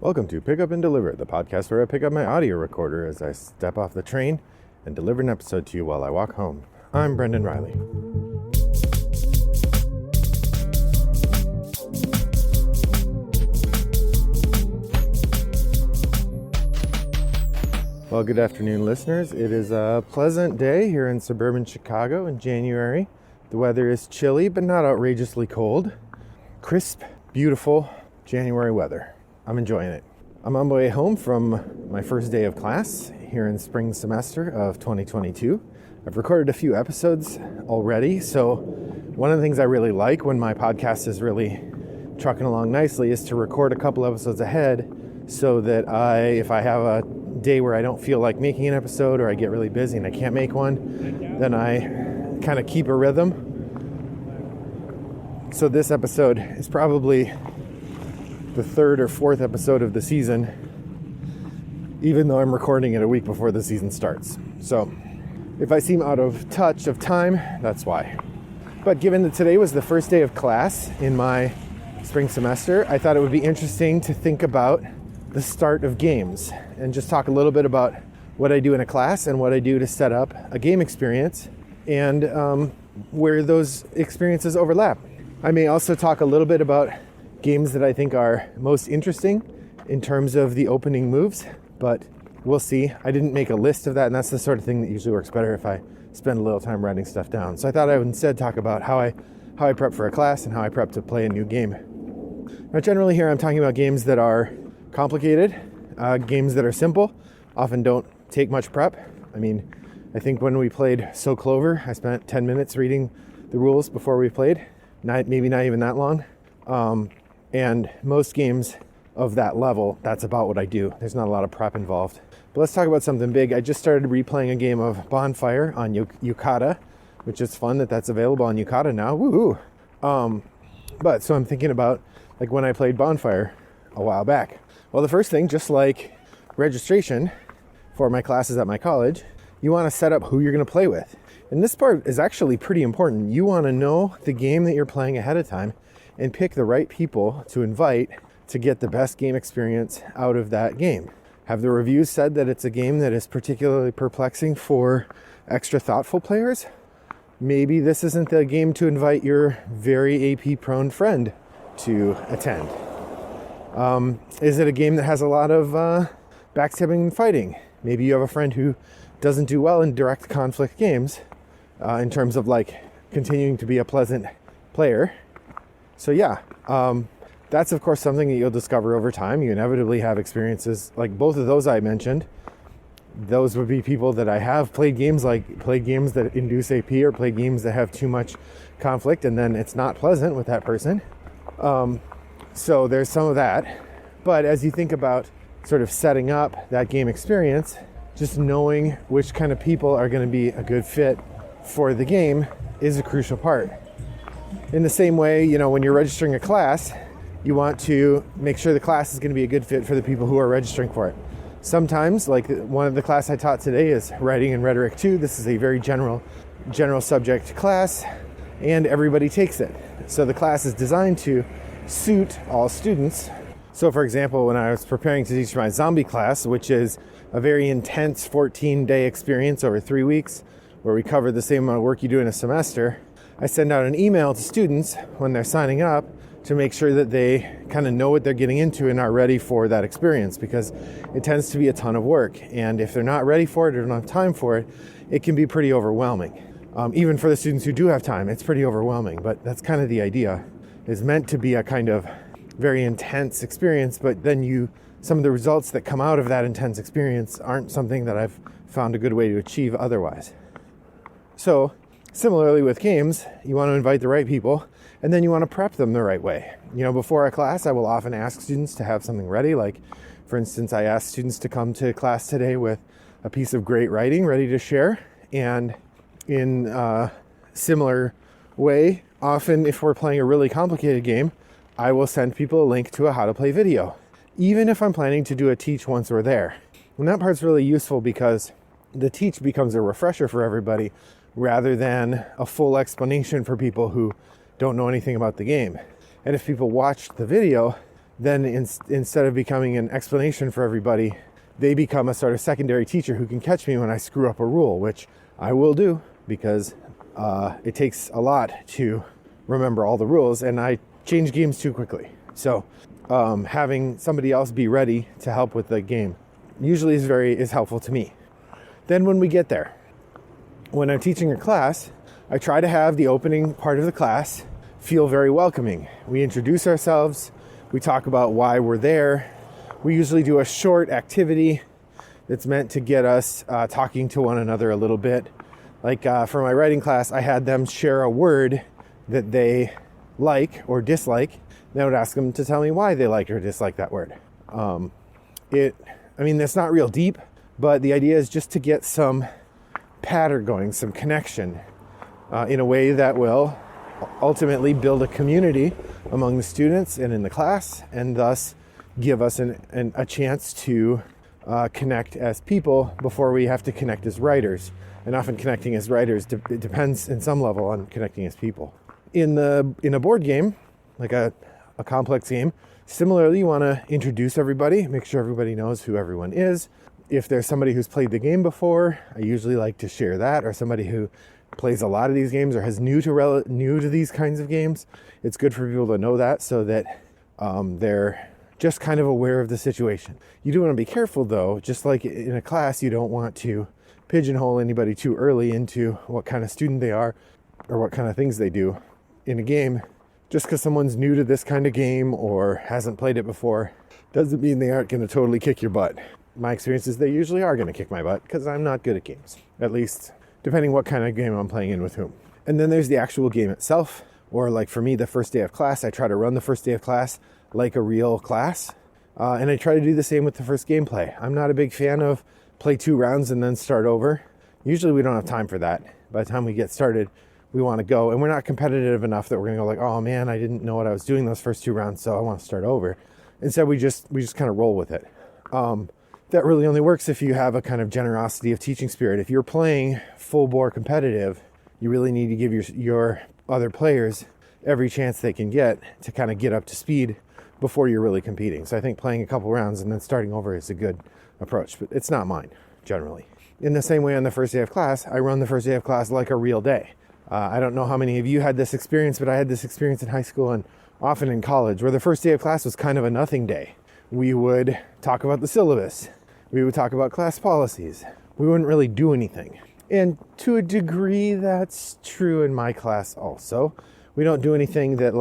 Welcome to Pick Up and Deliver, the podcast where I pick up my audio recorder as I step off the train and deliver an episode to you while I walk home. I'm Brendan Riley. Well, good afternoon, listeners. It is a pleasant day here in suburban Chicago in January. The weather is chilly, but not outrageously cold. Crisp, beautiful January weather. I'm enjoying it. I'm on my way home from my first day of class here in spring semester of 2022. I've recorded a few episodes already, so one of the things I really like when my podcast is really trucking along nicely is to record a couple episodes ahead so that if I have a day where I don't feel like making an episode or I get really busy and I can't make one, then I kind of keep a rhythm. So this episode is probably the third or fourth episode of the season, even though I'm recording it a week before the season starts. So if I seem out of touch of time, that's why. But given that today was the first day of class in my spring semester, I thought it would be interesting to think about the start of games and just talk a little bit about what I do in a class and what I do to set up a game experience and where those experiences overlap. I may also talk a little bit about games that I think are most interesting in terms of the opening moves, but we'll see. I didn't make a list of that, and that's the sort of thing that usually works better if I spend a little time writing stuff down. So I thought I would instead talk about how I prep for a class and how I prep to play a new game. Now, generally here I'm talking about games that are complicated, games that are simple, often don't take much prep. I mean, I think when we played So Clover, I spent 10 minutes reading the rules before we played, maybe not even that long. And most games of that level, that's about what I do. There's not a lot of prep involved. But let's talk about something big. I just started replaying a game of Bonfire on Yucata, which is fun that that's available on Yucata now. Woohoo! So I'm thinking about like when I played Bonfire a while back. Well, the first thing, just like registration for my classes at my college, you want to set up who you're going to play with. And this part is actually pretty important. You want to know the game that you're playing ahead of time and pick the right people to invite to get the best game experience out of that game. Have the reviews said that it's a game that is particularly perplexing for extra thoughtful players? Maybe this isn't the game to invite your very AP-prone friend to attend. Is it a game that has a lot of backstabbing and fighting? Maybe you have a friend who doesn't do well in direct conflict games in terms of like continuing to be a pleasant player. So yeah, that's of course something that you'll discover over time. You inevitably have experiences like both of those I mentioned. Those would be people that I have played games that induce AP or played games that have too much conflict and then it's not pleasant with that person. So there's some of that. But as you think about sort of setting up that game experience, just knowing which kind of people are going to be a good fit for the game is a crucial part. In the same way, when you're registering a class, you want to make sure the class is going to be a good fit for the people who are registering for it. Sometimes, like one of the class I taught today is Writing and Rhetoric 2. This is a very general subject class, and everybody takes it. So the class is designed to suit all students. So for example, when I was preparing to teach my zombie class, which is a very intense 14-day experience over 3 weeks, where we cover the same amount of work you do in a semester, I send out an email to students when they're signing up to make sure that they kind of know what they're getting into and are ready for that experience, because it tends to be a ton of work. And if they're not ready for it or don't have time for it, it can be pretty overwhelming. Even for the students who do have time, it's pretty overwhelming. But that's kind of the idea. It's meant to be a kind of very intense experience, but then some of the results that come out of that intense experience aren't something that I've found a good way to achieve otherwise. So similarly with games, you want to invite the right people, and then you want to prep them the right way. Before a class, I will often ask students to have something ready. Like, for instance, I asked students to come to class today with a piece of great writing ready to share. And in a similar way, often if we're playing a really complicated game, I will send people a link to a how to play video, even if I'm planning to do a teach once we're there. And that part's really useful because the teach becomes a refresher for everybody rather than a full explanation for people who don't know anything about the game. And if people watch the video, then instead of becoming an explanation for everybody, they become a sort of secondary teacher who can catch me when I screw up a rule, which I will do because it takes a lot to remember all the rules, and I change games too quickly. So having somebody else be ready to help with the game usually is helpful to me. Then when we get there, when I'm teaching a class, I try to have the opening part of the class feel very welcoming. We introduce ourselves, we talk about why we're there. We usually do a short activity that's meant to get us talking to one another a little bit. Like for my writing class, I had them share a word that they like or dislike. And I would ask them to tell me why they like or dislike that word. That's not real deep, but the idea is just to get some pattern going, some connection in a way that will ultimately build a community among the students and in the class, and thus give us a chance to connect as people before we have to connect as writers. And often connecting as writers it depends in some level on connecting as people. In a board game, like a complex game, similarly, you want to introduce everybody, make sure everybody knows who everyone is. If there's somebody who's played the game before, I usually like to share that, or somebody who plays a lot of these games or is new to these kinds of games. It's good for people to know that so that they're just kind of aware of the situation. You do want to be careful though, just like in a class, you don't want to pigeonhole anybody too early into what kind of student they are or what kind of things they do in a game. Just because someone's new to this kind of game or hasn't played it before doesn't mean they aren't going to totally kick your butt. My experience is they usually are going to kick my butt because I'm not good at games, at least depending what kind of game I'm playing in with whom. And then there's the actual game itself, or like for me, the first day of class, I try to run the first day of class like a real class. And I try to do the same with the first gameplay. I'm not a big fan of play 2 rounds and then start over. Usually we don't have time for that. By the time we get started, we want to go, and we're not competitive enough that we're going to go like, oh man, I didn't know what I was doing those first 2 rounds, so I want to start over. Instead, we just kind of roll with it. That really only works if you have a kind of generosity of teaching spirit. If you're playing full bore competitive, you really need to give your other players every chance they can get to kind of get up to speed before you're really competing. So I think playing a couple rounds and then starting over is a good approach, but it's not mine generally. In the same way on the first day of class, I run the first day of class like a real day. I don't know how many of you had this experience, but I had this experience in high school and often in college where the first day of class was kind of a nothing day. We would talk about the syllabus. We would talk about class policies. We wouldn't really do anything. And to a degree, that's true in my class also. We don't do anything that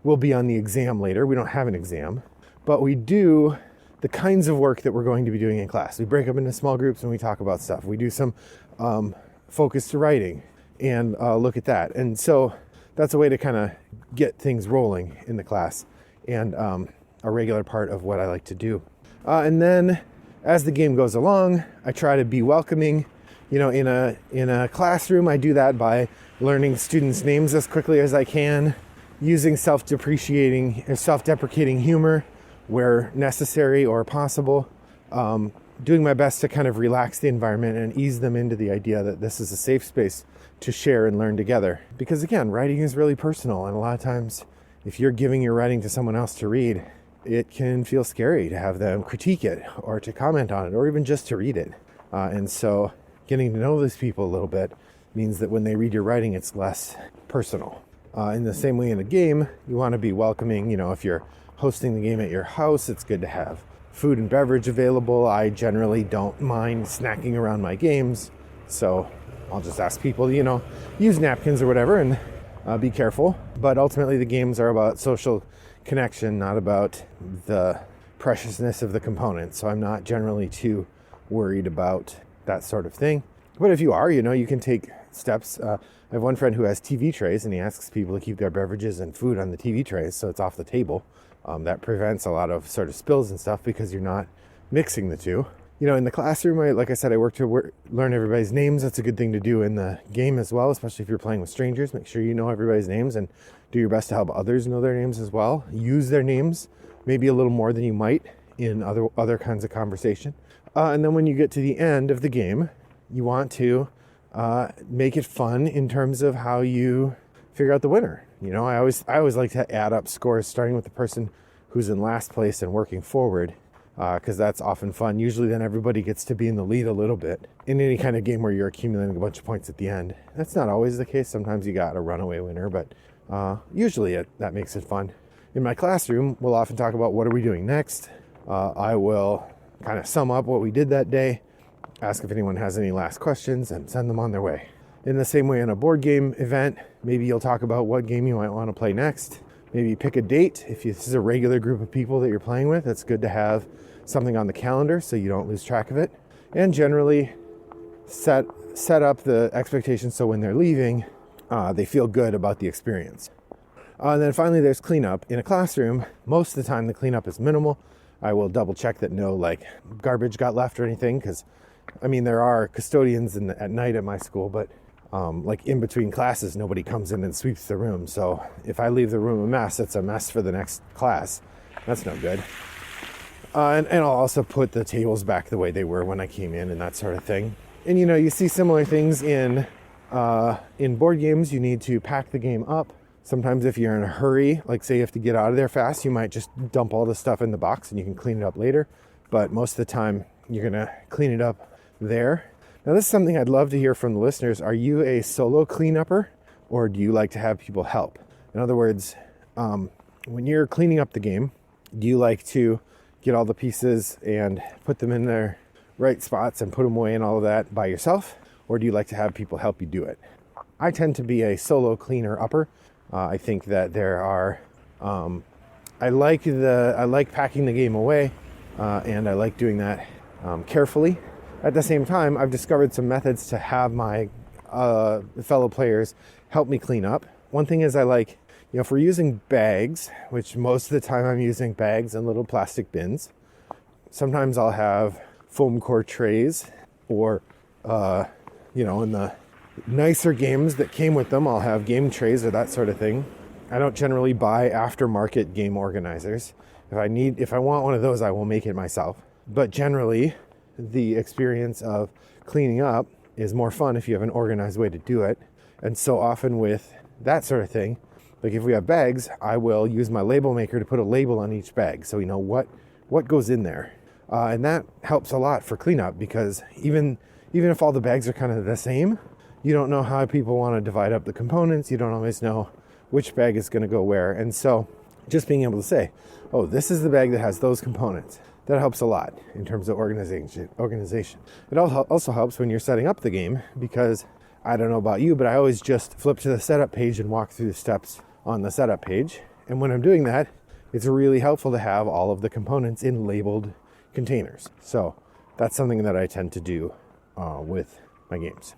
will be on the exam later. We don't have an exam, but we do the kinds of work that we're going to be doing in class. We break up into small groups and we talk about stuff. We do some focused writing and look at that. And so that's a way to kind of get things rolling in the class, and a regular part of what I like to do. And then as the game goes along, I try to be welcoming. In a classroom, I do that by learning students' names as quickly as I can, using self-deprecating humor where necessary or possible, doing my best to kind of relax the environment and ease them into the idea that this is a safe space to share and learn together. Because again, writing is really personal, and a lot of times if you're giving your writing to someone else to read, it can feel scary to have them critique it or to comment on it or even just to read it. And so getting to know these people a little bit means that when they read your writing, it's less personal. In the same way in a game, you want to be welcoming. If you're hosting the game at your house, it's good to have food and beverage available. I generally don't mind snacking around my games, so I'll just ask people to, use napkins or whatever and be careful. But ultimately the games are about social connection, not about the preciousness of the components. So I'm not generally too worried about that sort of thing. But if you are, you can take steps. I have one friend who has TV trays, and he asks people to keep their beverages and food on the TV trays so it's off the table. That prevents a lot of sort of spills and stuff because you're not mixing the two. In the classroom, like I said, I work to learn everybody's names. That's a good thing to do in the game as well, especially if you're playing with strangers. Make sure you know everybody's names and do your best to help others know their names as well. Use their names maybe a little more than you might in other kinds of conversation. And then when you get to the end of the game, you want to make it fun in terms of how you figure out the winner. I always like to add up scores, starting with the person who's in last place and working forward, because that's often fun. Usually then everybody gets to be in the lead a little bit in any kind of game where you're accumulating a bunch of points at the end. That's not always the case. Sometimes you got a runaway winner, but usually that makes it fun. In my classroom, we'll often talk about what are we doing next. I will kind of sum up what we did that day, ask if anyone has any last questions, and send them on their way. In the same way in a board game event, maybe you'll talk about what game you might want to play next. Maybe pick a date. If this is a regular group of people that you're playing with, it's good to have something on the calendar so you don't lose track of it. And generally set up the expectations so when they're leaving, they feel good about the experience. And then finally, there's cleanup. In a classroom, most of the time the cleanup is minimal. I will double check that no garbage got left or anything, because there are custodians at night at my school, but in between classes, nobody comes in and sweeps the room. So if I leave the room a mess, it's a mess for the next class. That's no good. And I'll also put the tables back the way they were when I came in and that sort of thing. And you see similar things in board games. You need to pack the game up. Sometimes if you're in a hurry, like say you have to get out of there fast, you might just dump all the stuff in the box and you can clean it up later. But most of the time, you're gonna clean it up there. Now this is something I'd love to hear from the listeners. Are you a solo cleanupper, or do you like to have people help? In other words, when you're cleaning up the game, do you like to get all the pieces and put them in their right spots and put them away and all of that by yourself? Or do you like to have people help you do it? I tend to be a solo cleaner upper. I think that there are, I like packing the game away, and I like doing that carefully. At the same time, I've discovered some methods to have my fellow players help me clean up. One thing is I like, if we're using bags, which most of the time I'm using bags and little plastic bins, sometimes I'll have foam core trays, or, in the nicer games that came with them, I'll have game trays or that sort of thing. I don't generally buy aftermarket game organizers. If I want one of those, I will make it myself. But generally, the experience of cleaning up is more fun if you have an organized way to do it. And so often with that sort of thing, like if we have bags, I will use my label maker to put a label on each bag so we know what goes in there. And that helps a lot for cleanup, because even if all the bags are kind of the same, you don't know how people want to divide up the components. You don't always know which bag is going to go where. And so just being able to say, oh, this is the bag that has those components, that helps a lot in terms of organization. It also helps when you're setting up the game, because I don't know about you, but I always just flip to the setup page and walk through the steps on the setup page. And when I'm doing that, it's really helpful to have all of the components in labeled containers. So that's something that I tend to do with my games.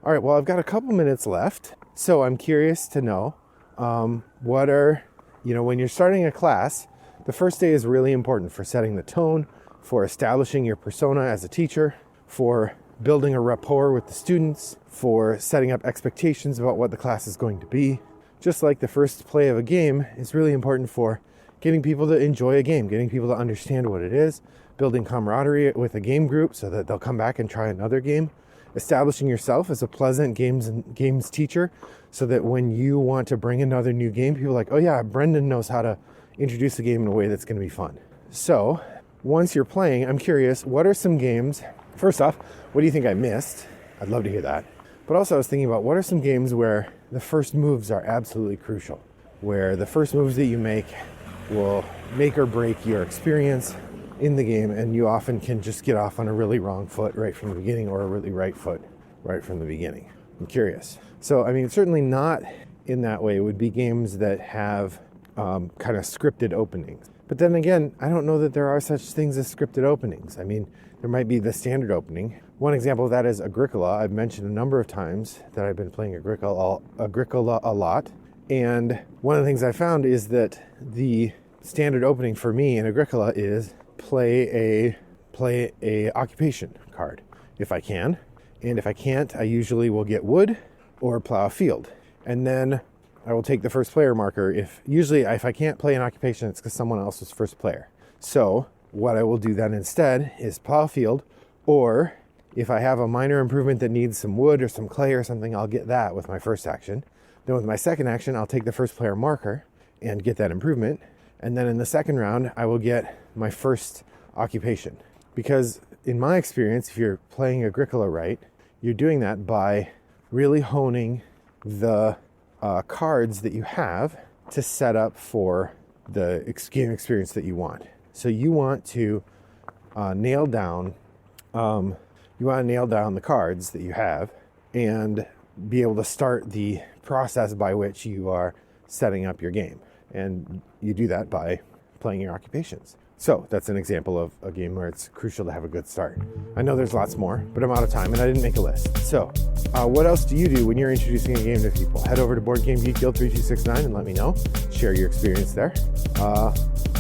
All right, well, I've got a couple minutes left, so I'm curious to know when you're starting a class, the first day is really important for setting the tone, for establishing your persona as a teacher, for building a rapport with the students, for setting up expectations about what the class is going to be. Just like the first play of a game is really important for getting people to enjoy a game, getting people to understand what it is, building camaraderie with a game group so that they'll come back and try another game. Establishing yourself as a pleasant games teacher so that when you want to bring another new game, people are like, oh yeah, Brendan knows how to introduce the game in a way that's going to be fun. So once you're playing, I'm curious, what are some games? First off, what do you think I missed? I'd love to hear that. But also I was thinking about, what are some games where the first moves are absolutely crucial, where the first moves that you make will make or break your experience in the game, and you often can just get off on a really wrong foot right from the beginning, or a really right foot right from the beginning. I'm curious. So, certainly not in that way. It would be games that have kind of scripted openings. But then again, I don't know that there are such things as scripted openings. There might be the standard opening. One example of that is Agricola. I've mentioned a number of times that I've been playing Agricola a lot. And one of the things I found is that the standard opening for me in Agricola is play a occupation card if I can. And if I can't, I usually will get wood or plow a field. And then I will take the first player marker. If I can't play an occupation, it's because someone else was first player. So what I will do then instead is plow a field, or if I have a minor improvement that needs some wood or some clay or something, I'll get that with my first action. Then with my second action, I'll take the first player marker and get that improvement. And then in the second round, I will get my first occupation. Because in my experience, if you're playing Agricola right, you're doing that by really honing the cards that you have to set up for the game experience that you want. So you want to nail down the cards that you have and be able to start the process by which you are setting up your game. And you do that by playing your occupations. So that's an example of a game where it's crucial to have a good start. I know there's lots more, but I'm out of time and I didn't make a list. So what else do you do when you're introducing a game to people? Head over to Board Game Geek Guild 3269 and let me know. Share your experience there.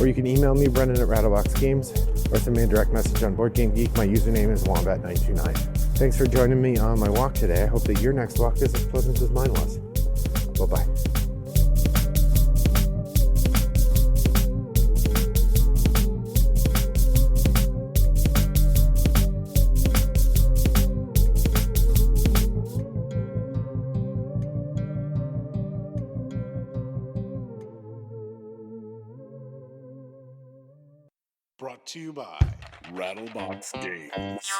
Or you can email me, Brendan at Rattlebox Games, or send me a direct message on Board Game Geek. My username is Wombat929. Thanks for joining me on my walk today. I hope that your next walk is as pleasant as mine was. Bye-bye. Brought to you by Rattlebox Games.